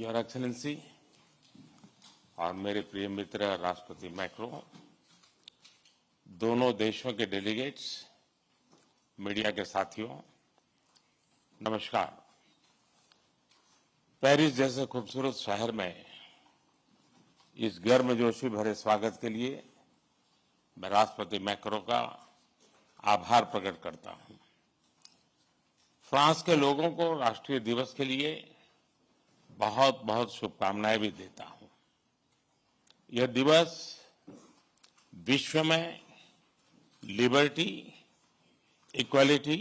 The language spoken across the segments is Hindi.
योर एक्सेलेंसी और मेरे प्रिय मित्र राष्ट्रपति मैक्रो, दोनों देशों के डेलीगेट्स, मीडिया के साथियों, नमस्कार। पेरिस जैसे खूबसूरत शहर में इस गर्मजोशी भरे स्वागत के लिए मैं राष्ट्रपति मैक्रो का आभार प्रकट करता हूं। फ्रांस के लोगों को राष्ट्रीय दिवस के लिए बहुत बहुत शुभकामनाएं भी देता हूं। यह दिवस विश्व में लिबर्टी, इक्वालिटी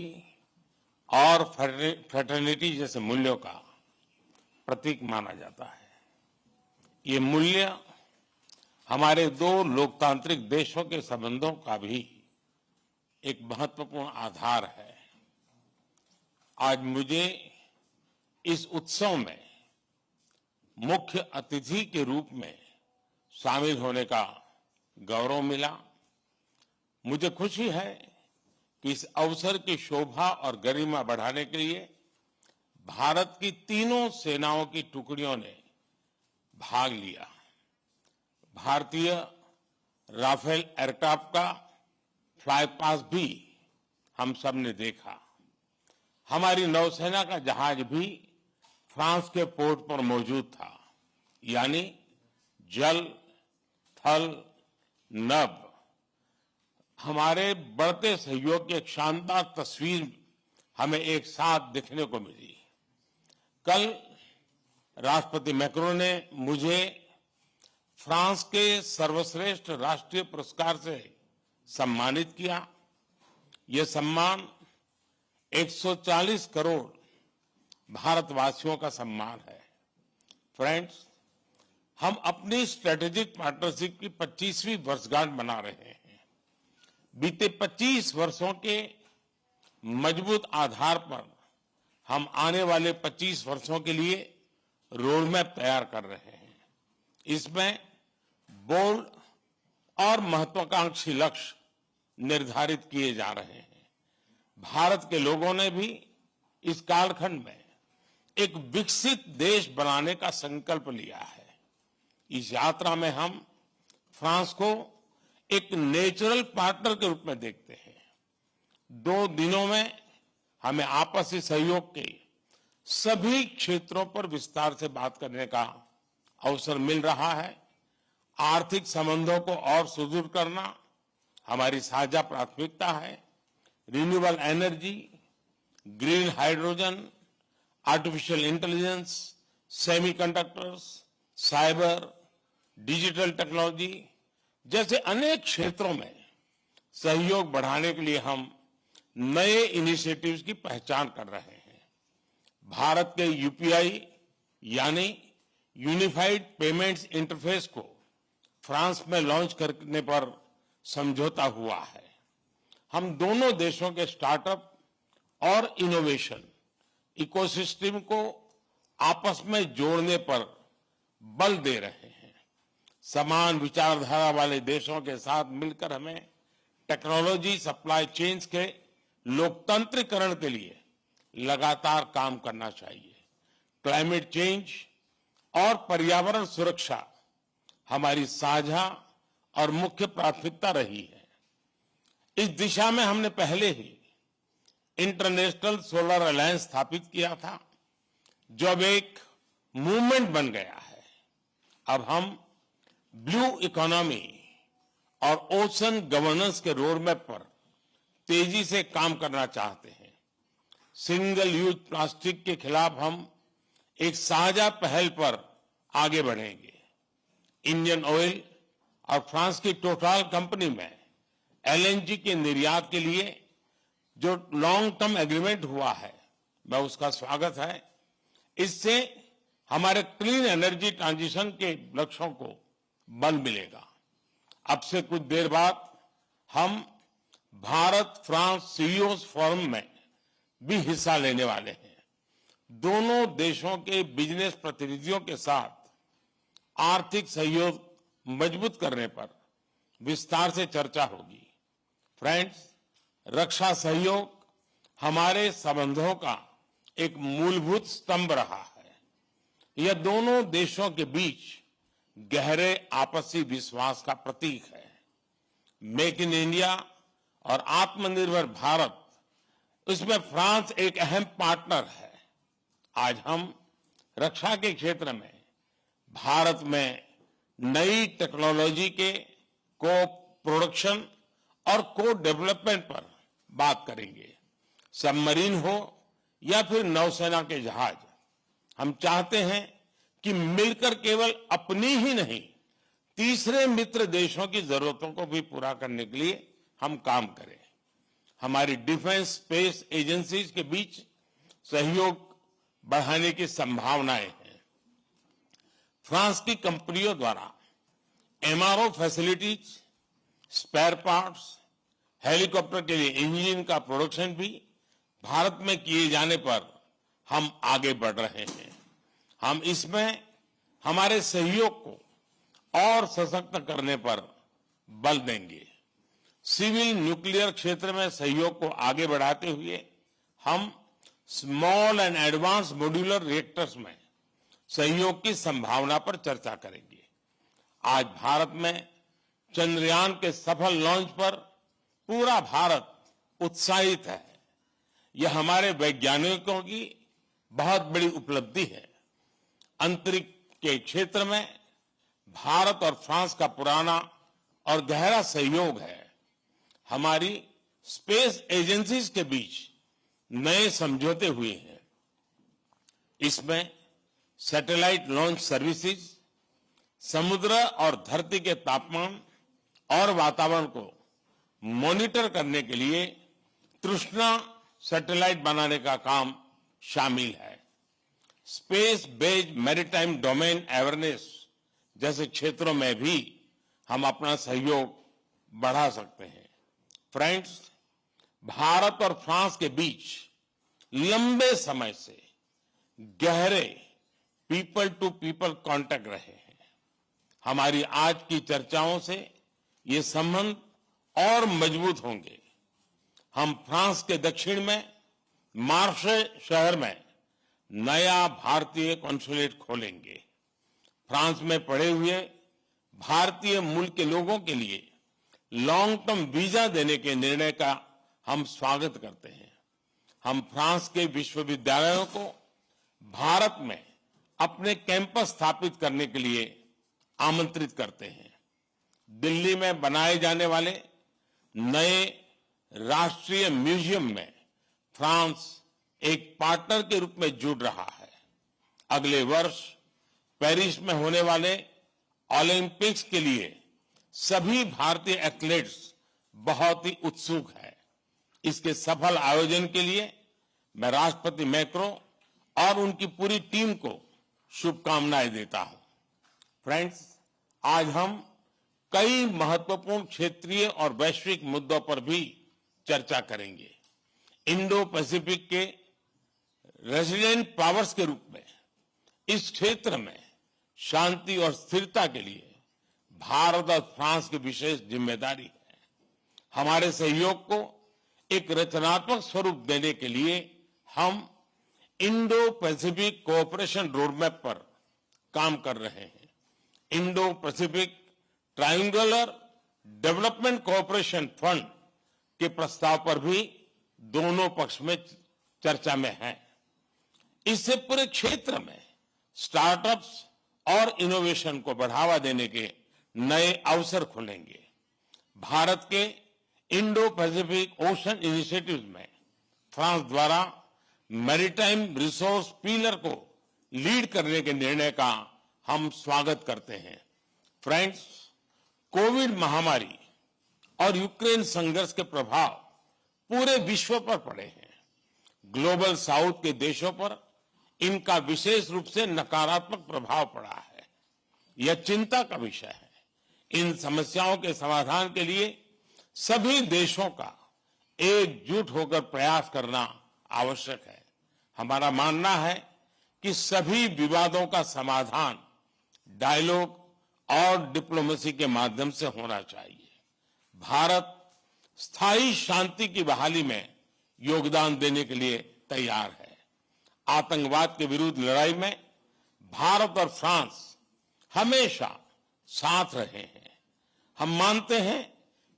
और फ्रेटर्निटी जैसे मूल्यों का प्रतीक माना जाता है। ये मूल्य हमारे दो लोकतांत्रिक देशों के संबंधों का भी एक महत्वपूर्ण आधार है। आज मुझे इस उत्सव में मुख्य अतिथि के रूप में शामिल होने का गौरव मिला। मुझे खुशी है कि इस अवसर की शोभा और गरिमा बढ़ाने के लिए भारत की तीनों सेनाओं की टुकड़ियों ने भाग लिया। भारतीय राफेल एयरक्राफ्ट का फ्लाई पास्ट भी हम सब ने देखा। हमारी नौसेना का जहाज भी फ्रांस के पोर्ट पर मौजूद था, यानी जल, थल, नभ। हमारे बढ़ते सहयोग की एक शानदार तस्वीर हमें एक साथ देखने को मिली। कल राष्ट्रपति मैक्रोन ने मुझे फ्रांस के सर्वश्रेष्ठ राष्ट्रीय पुरस्कार से सम्मानित किया। यह सम्मान 140 करोड़ भारतवासियों का सम्मान है। फ्रेंड्स, हम अपनी स्ट्रेटेजिक पार्टनरशिप की 25वीं वर्षगांठ मना रहे हैं। बीते 25 वर्षों के मजबूत आधार पर हम आने वाले 25 वर्षों के लिए रोड मैप तैयार कर रहे हैं। इसमें बोल्ड और महत्वाकांक्षी लक्ष्य निर्धारित किए जा रहे हैं। भारत के लोगों ने भी इस कालखंड में एक विकसित देश बनाने का संकल्प लिया है। इस यात्रा में हम फ्रांस को एक नेचुरल पार्टनर के रूप में देखते हैं। 2 दिनों में हमें आपसी सहयोग के सभी क्षेत्रों पर विस्तार से बात करने का अवसर मिल रहा है। आर्थिक संबंधों को और सुदृढ़ करना हमारी साझा प्राथमिकता है। Renewable energy, green hydrogen, artificial intelligence, semiconductors, cyber, digital technology जैसे अनेक क्षेत्रों में सहयोग बढ़ाने के लिए हम नए इनिशिएटिव्स की पहचान कर रहे हैं। भारत के यूपीआई यानी यूनिफाइड पेमेंट्स इंटरफेस को फ्रांस में लॉन्च करने पर समझौता हुआ है। हम दोनों देशों के स्टार्टअप और इनोवेशन इकोसिस्टम को आपस में जोड़ने पर बल दे रहे हैं। समान विचारधारा वाले देशों के साथ मिलकर हमें टेक्नोलॉजी सप्लाई चेन्स के लोकतंत्रीकरण के लिए लगातार काम करना चाहिए। क्लाइमेट चेंज और पर्यावरण सुरक्षा हमारी साझा और मुख्य प्राथमिकता रही है। इस दिशा में हमने पहले ही इंटरनेशनल सोलर अलायंस स्थापित किया था, जो अब एक मूवमेंट बन गया है। अब हम ब्लू इकोनॉमी और ओशन गवर्नेंस के रोडमैप पर तेजी से काम करना चाहते हैं। सिंगल यूज प्लास्टिक के खिलाफ हम एक साझा पहल पर आगे बढ़ेंगे। इंडियन ऑयल और फ्रांस की टोटल कंपनी में एलएनजी के निर्यात के लिए जो लॉन्ग टर्म एग्रीमेंट हुआ है, मैं उसका स्वागत है। इससे हमारे क्लीन एनर्जी ट्रांजिशन के लक्ष्यों को बल मिलेगा। अब से कुछ देर बाद हम भारत फ्रांस सीईओज फोरम में भी हिस्सा लेने वाले हैं। दोनों देशों के बिजनेस प्रतिनिधियों के साथ आर्थिक सहयोग मजबूत करने पर विस्तार से चर्चा होगी। फ्रेंड्स, रक्षा सहयोग हमारे संबंधों का एक मूलभूत स्तंभ रहा है। यह दोनों देशों के बीच गहरे आपसी विश्वास का प्रतीक है। मेक इन इंडिया और आत्मनिर्भर भारत, इसमें फ्रांस एक अहम पार्टनर है। आज हम रक्षा के क्षेत्र में भारत में नई टेक्नोलॉजी के को प्रोडक्शन और को डेवलपमेंट पर बात करेंगे। सबमरीन हो या फिर नौसेना के जहाज, हम चाहते हैं कि मिलकर केवल अपनी ही नहीं, तीसरे मित्र देशों की जरूरतों को भी पूरा करने के लिए हम काम करें। हमारी डिफेंस स्पेस एजेंसीज के बीच सहयोग बढ़ाने की संभावनाएं हैं। फ्रांस की कंपनियों द्वारा MRO facilities, spare parts, helicopter के लिए इंजन का प्रोडक्शन भी भारत में किए जाने पर हम आगे बढ़ रहे हैं। हम इसमें हमारे सहयोग को और सशक्त करने पर बल देंगे। सिविल न्यूक्लियर क्षेत्र में सहयोग को आगे बढ़ाते हुए हम small and advance modular reactors में सहयोग की संभावना पर चर्चा करेंगे। आज भारत में चंद्रयान के सफल लॉन्च पर पूरा भारत उत्साहित है। यह हमारे वैज्ञानिकों की बहुत बड़ी उपलब्धि है। अंतरिक्ष के क्षेत्र में भारत और फ्रांस का पुराना और गहरा सहयोग है। हमारी स्पेस एजेंसीज के बीच नए समझौते हुए हैं। इसमें सैटेलाइट लॉन्च सर्विसेज, समुद्र और धरती के तापमान और वातावरण को मॉनिटर करने के लिए तृष्णा सैटेलाइट बनाने का काम शामिल है। Space based maritime domain awareness जैसे क्षेत्रों में भी हम अपना सहयोग बढ़ा सकते हैं। फ्रेंड्स, भारत और फ्रांस के बीच लंबे समय से गहरे पीपल टू पीपल कांटेक्ट रहे हैं। हमारी आज की चर्चाओं से ये संबंध और मजबूत होंगे। हम फ्रांस के दक्षिण में मार्से शहर में नया भारतीय कॉन्सुलेट खोलेंगे। फ्रांस में पड़े हुए भारतीय मूल के लोगों के लिए लॉन्ग टर्म वीजा देने के निर्णय का हम स्वागत करते हैं। हम फ्रांस के विश्वविद्यालयों को भारत में अपने कैंपस स्थापित करने के लिए आमंत्रित करते हैं। दिल्ली में बनाए जाने वाले नए राष्ट्रीय म्यूजियम में फ्रांस एक पार्टनर के रूप में जुड़ रहा है। अगले वर्ष पेरिस में होने वाले ओलंपिक्स के लिए सभी भारतीय एथलीट्स बहुत ही उत्सुक है। इसके सफल आयोजन के लिए मैं राष्ट्रपति मैक्रो और उनकी पूरी टीम को शुभकामनाएं देता हूं। फ्रेंड्स, आज हम कई महत्वपूर्ण क्षेत्रीय और वैश्विक मुद्दों पर भी चर्चा करेंगे। इंडो पैसिफिक के रेसिलिएंट पावर्स के रूप में इस क्षेत्र में शांति और स्थिरता के लिए भारत और फ्रांस की विशेष जिम्मेदारी है। हमारे सहयोग को एक रचनात्मक स्वरूप देने के लिए हम इंडो पैसिफिक कोऑपरेशन रोडमैप पर काम कर रहे हैं। Indo Pacific triangular development cooperation fund के प्रस्ताव पर भी दोनों पक्ष में चर्चा में है। इससे पूरे क्षेत्र में स्टार्टअप्स और इनोवेशन को बढ़ावा देने के नए अवसर खुलेंगे। भारत के इंडो पैसिफिक ओशन इनिशिएटिव में फ्रांस द्वारा मैरीटाइम रिसोर्स पिलर को लीड करने के निर्णय का हम स्वागत करते हैं। फ्रेंड्स, कोविड महामारी और यूक्रेन संघर्ष के प्रभाव पूरे विश्व पर पड़े हैं। ग्लोबल साउथ के देशों पर इनका विशेष रूप से नकारात्मक प्रभाव पड़ा है। यह चिंता का विषय है। इन समस्याओं के समाधान के लिए सभी देशों का एकजुट होकर प्रयास करना आवश्यक है। हमारा मानना है कि सभी विवादों का समाधान डायलॉग और डिप्लोमेसी के माध्यम से होना चाहिए। भारत स्थायी शांति की बहाली में योगदान देने के लिए तैयार है। आतंकवाद के विरुद्ध लड़ाई में भारत और फ्रांस हमेशा साथ रहे हैं। हम मानते हैं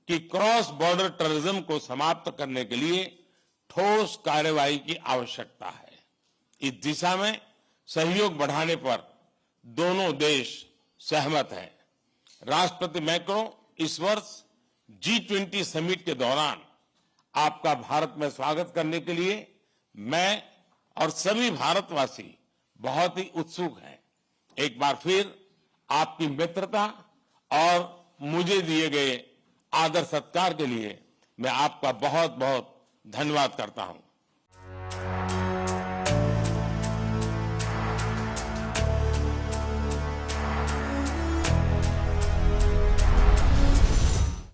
कि क्रॉस बॉर्डर टेररिज्म को समाप्त करने के लिए ठोस कार्रवाई की आवश्यकता है। इस दिशा में सहयोग बढ़ाने पर दोनों देश सहमत हैं। राष्ट्रपति मैक्रो इस वर्ष G20 समिट के दौरान आपका भारत में स्वागत करने के लिए मैं और सभी भारतवासी बहुत ही उत्सुक हैं। एक बार फिर आपकी मित्रता और मुझे दिए गए आदर सत्कार के लिए मैं आपका बहुत बहुत धन्यवाद करता हूं।